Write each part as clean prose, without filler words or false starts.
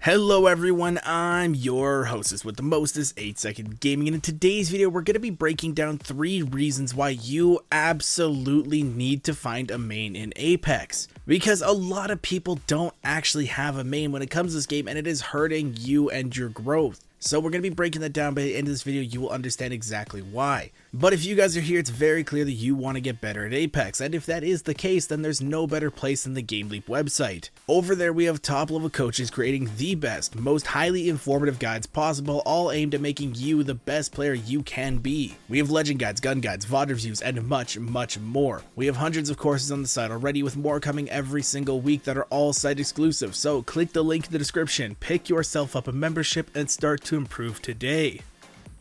Hello everyone, I'm your hostess with the mostest 8-second gaming, and in today's video we're going to be breaking down 3 reasons why you absolutely need to find a main in Apex. Because a lot of people don't actually have a main when it comes to this game, and it is hurting you and your growth. So we're going to be breaking that down. By the end of this video you will understand exactly why. But if you guys are here, it's very clear that you want to get better at Apex, and if that is the case, then there's no better place than the GameLeap website. Over there we have top level coaches creating the best, most highly informative guides possible, all aimed at making you the best player you can be. We have legend guides, gun guides, VOD reviews, and much more. We have hundreds of courses on the site already, with more coming every single week that are all site exclusive, so click the link in the description, pick yourself up a membership, and start to improve today.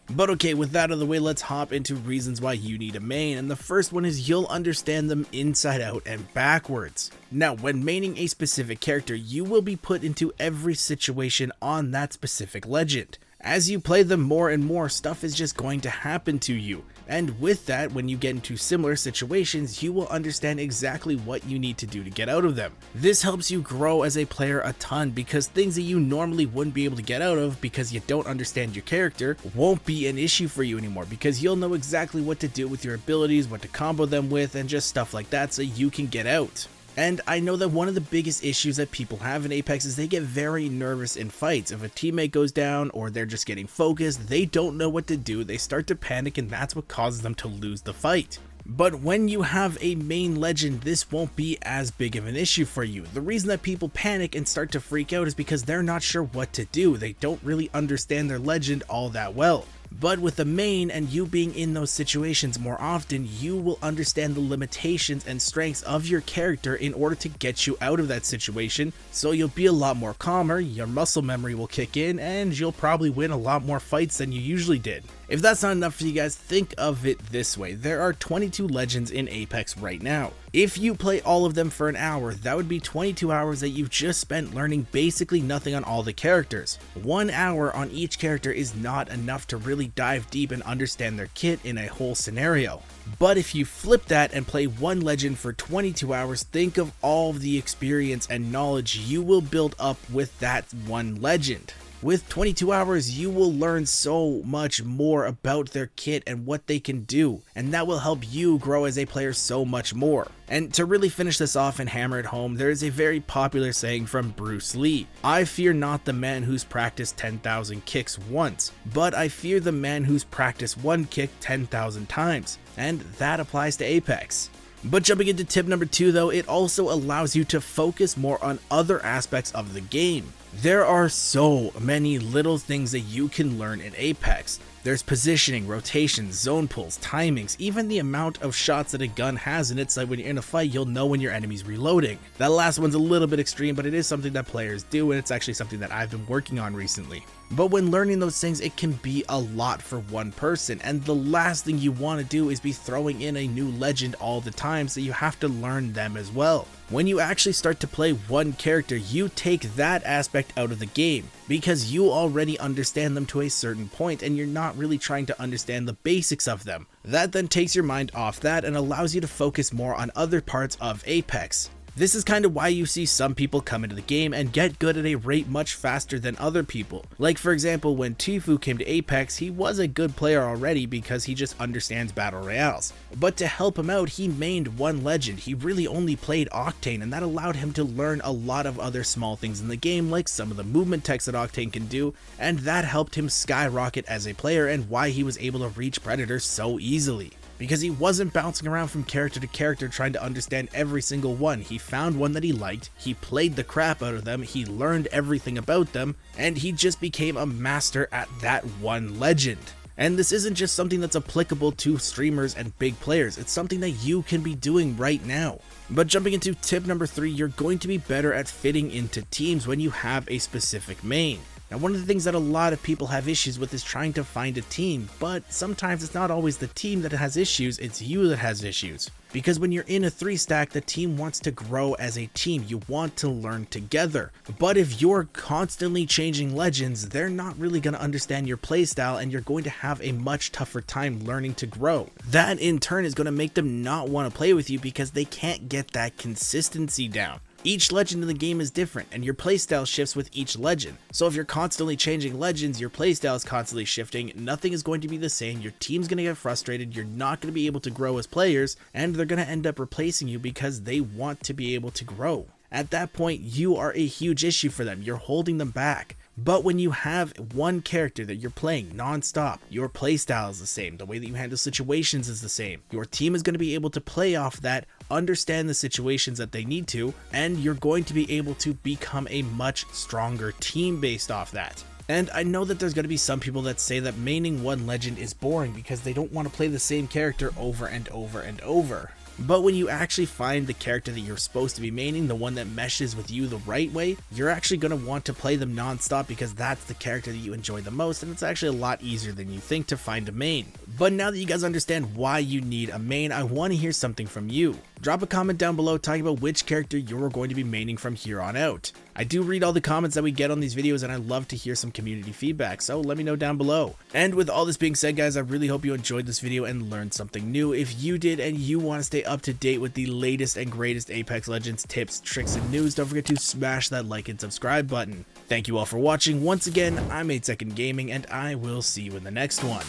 But okay, with that out of the way, let's hop into reasons why you need a main, and the first one is you'll understand them inside out and backwards. Now, when maining a specific character, you will be put into every situation on that specific legend. As you play them more and more, stuff is just going to happen to you. And with that, when you get into similar situations, you will understand exactly what you need to do to get out of them. This helps you grow as a player a ton, because things that you normally wouldn't be able to get out of because you don't understand your character won't be an issue for you anymore, because you'll know exactly what to do with your abilities, what to combo them with, and just stuff like that so you can get out. And I know that one of the biggest issues that people have in Apex is they get very nervous in fights. If a teammate goes down or they're just getting focused, they don't know what to do, they start to panic, and that's what causes them to lose the fight. But when you have a main legend, this won't be as big of an issue for you. The reason that people panic and start to freak out is because they're not sure what to do. They don't really understand their legend all that well. But with the main and you being in those situations more often, you will understand the limitations and strengths of your character in order to get you out of that situation, so you'll be a lot more calmer, your muscle memory will kick in, and you'll probably win a lot more fights than you usually did. If that's not enough for you guys, think of it this way. There are 22 legends in Apex right now. If you play all of them for an hour, that would be 22 hours that you've just spent learning basically nothing on all the characters. 1 hour on each character is not enough to really dive deep and understand their kit in a whole scenario. But if you flip that and play one legend for 22 hours, think of all of the experience and knowledge you will build up with that one legend. With 22 hours, you will learn so much more about their kit and what they can do, and that will help you grow as a player so much more. And to really finish this off and hammer it home, there is a very popular saying from Bruce Lee: "I fear not the man who's practiced 10,000 kicks once, but I fear the man who's practiced one kick 10,000 times." And that applies to Apex. But jumping into tip number 2 though, it also allows you to focus more on other aspects of the game. There are so many little things that you can learn in Apex. There's positioning, rotations, zone pulls, timings, even the amount of shots that a gun has in it, so when you're in a fight you'll know when your enemy's reloading. That last one's a little bit extreme, but it is something that players do, and it's actually something that I've been working on recently. But when learning those things, it can be a lot for one person, and the last thing you want to do is be throwing in a new legend all the time, so you have to learn them as well. When you actually start to play one character, you take that aspect out of the game, because you already understand them to a certain point and you're not really trying to understand the basics of them. That then takes your mind off that and allows you to focus more on other parts of Apex. This is kind of why you see some people come into the game and get good at a rate much faster than other people. Like for example, when Tfue came to Apex, he was a good player already because he just understands battle royales. But to help him out, he mained one legend. He really only played Octane, and that allowed him to learn a lot of other small things in the game, like some of the movement techs that Octane can do, and that helped him skyrocket as a player and why he was able to reach Predators so easily. Because he wasn't bouncing around from character to character trying to understand every single one. He found one that he liked, he played the crap out of them, he learned everything about them, and he just became a master at that one legend. And this isn't just something that's applicable to streamers and big players, it's something that you can be doing right now. But jumping into tip number 3, you're going to be better at fitting into teams when you have a specific main. Now, one of the things that a lot of people have issues with is trying to find a team, but sometimes it's not always the team that has issues, it's you that has issues. Because when you're in a 3-stack, the team wants to grow as a team, you want to learn together. But if you're constantly changing legends, they're not really going to understand your playstyle, and you're going to have a much tougher time learning to grow. That in turn is going to make them not want to play with you because they can't get that consistency down. Each legend in the game is different, and your playstyle shifts with each legend. So if you're constantly changing legends, your playstyle is constantly shifting, nothing is going to be the same, your team's going to get frustrated, you're not going to be able to grow as players, and they're going to end up replacing you because they want to be able to grow. At that point, you are a huge issue for them, you're holding them back. But when you have one character that you're playing non-stop, your playstyle is the same, the way that you handle situations is the same. Your team is going to be able to play off that, understand the situations that they need to, and you're going to be able to become a much stronger team based off that. And I know that there's going to be some people that say that maining one legend is boring because they don't want to play the same character over and over and over. But when you actually find the character that you're supposed to be maining, the one that meshes with you the right way, you're actually going to want to play them non-stop because that's the character that you enjoy the most, and it's actually a lot easier than you think to find a main. But now that you guys understand why you need a main, I want to hear something from you. Drop a comment down below talking about which character you're going to be maining from here on out. I do read all the comments that we get on these videos, and I love to hear some community feedback, so let me know down below. And with all this being said, guys, I really hope you enjoyed this video and learned something new. If you did and you want to stay up to date with the latest and greatest Apex Legends tips, tricks, and news, don't forget to smash that like and subscribe button. Thank you all for watching. Once again, I'm 8 Second Gaming, and I will see you in the next one.